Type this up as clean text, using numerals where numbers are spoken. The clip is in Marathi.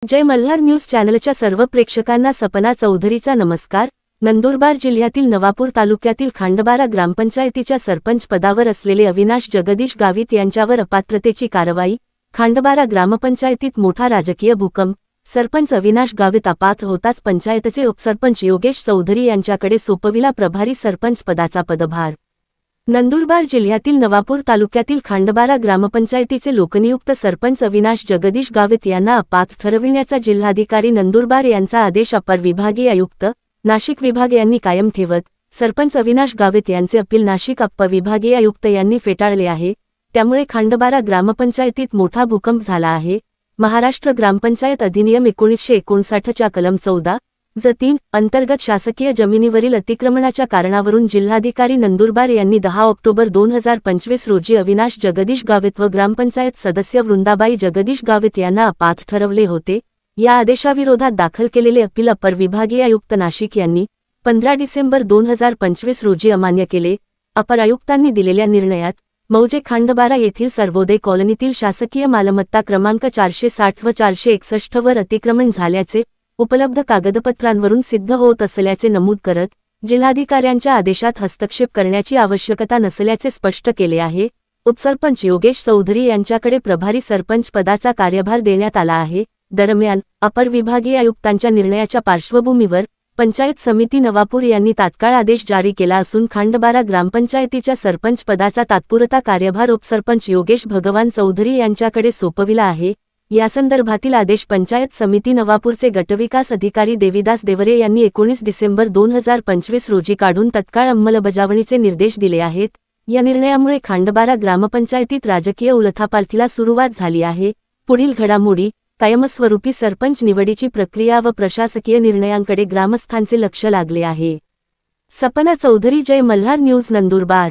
जय मल्हार न्यूज चॅनलच्या सर्व प्रेक्षकांना सपना चौधरीचा नमस्कार। नंदुरबार जिल्ह्यातील नवापूर तालुक्यातील खांडबारा ग्रामपंचायतीच्या सरपंच पदावर असलेले अविनाश जगदीश गावित यांच्यावर अपात्रतेची कारवाई। खांडबारा ग्रामपंचायतीत मोठा राजकीय भूकंप। सरपंच अविनाश गावित अपात्र होताच पंचायतचे उपसरपंच योगेश चौधरी यांच्याकडे सोपविला प्रभारी सरपंच पदाचा पदभार। नंदुरबार जिल्ह्यातील नवापूर तालुक्यातील खांडबारा ग्रामपंचायतीचे लोकनियुक्त सरपंच अविनाश जगदीश गावित यांना अपात्र ठरविण्याचा जिल्हाधिकारी नंदुरबार यांचा आदेश अपर विभागीय आयुक्त नाशिक विभाग यांनी कायम ठेवत सरपंच अविनाश गावित यांचे अपील नाशिक उपविभागीय आयुक्त यांनी फेटाळले आहे। त्यामुळे खांडबारा ग्रामपंचायतीत मोठा भूकंप झाला आहे। महाराष्ट्र ग्रामपंचायत अधिनियम 1959 च्या कलम 14(3) अंतर्गत शासकीय जमिनीवरील अतिक्रमणाच्या कारणावरून जिल्हाधिकारी नंदुरबार यांनी 10 ऑक्टोबर 2025 रोजी अविनाश जगदीश गावित व ग्रामपंचायत सदस्य वृंदाबाई जगदीश गावित यांना अपात्र ठरवले होते। या आदेशाविरोधात दाखल केलेले अपील अपर विभागीय आयुक्त नाशिक यांनी 15 डिसेंबर 2025 रोजी अमान्य केले। अपर आयुक्तांनी दिलेल्या निर्णयात मौजे खांडबारा येथील सर्वोदय कॉलनीतील शासकीय मालमत्ता क्रमांक 460 व 461 वर अतिक्रमण झाल्याचे उपलब्ध कागदपत्रांवरून सिद्ध होत असल्याचे नमूद करत जिल्हाधिकाऱ्यांच्या आदेशात हस्तक्षेप करण्याची आवश्यकता नसल्याचे स्पष्ट केले आहे। उपसरपंच योगेश चौधरी यांच्याकडे प्रभारी सरपंच पदाचा कार्यभार देण्यात आला आहे। दरम्यान अपर विभागीय आयुक्तांच्या निर्णयाच्या पार्श्वभूमीवर पंचायत समिती नवापूर यांनी तात्काळ आदेश जारी केला असून खांडबारा ग्रामपंचायतीच्या सरपंच पदाचा तात्पुरता कार्यभार उपसरपंच योगेश भगवान चौधरी यांच्याकडे सोपविला आहे। यासंदर्भातील आदेश पंचायत समिती नवापूरचे गटविकास अधिकारी देविदास देवरे यांनी 19 डिसेंबर 2025 रोजी काढून तत्काळ अंमलबजावणीचे निर्देश दिले आहेत। या निर्णयामुळे खांडबारा ग्रामपंचायतीत राजकीय उलथापालथीला सुरुवात झाली आहे। पुढील घडामोडी कायमस्वरूपी सरपंच निवडीची प्रक्रिया व प्रशासकीय निर्णयांकडे ग्रामस्थांचे लक्ष लागले आहे। सपना चौधरी, जय मल्हार न्यूज, नंदुरबार।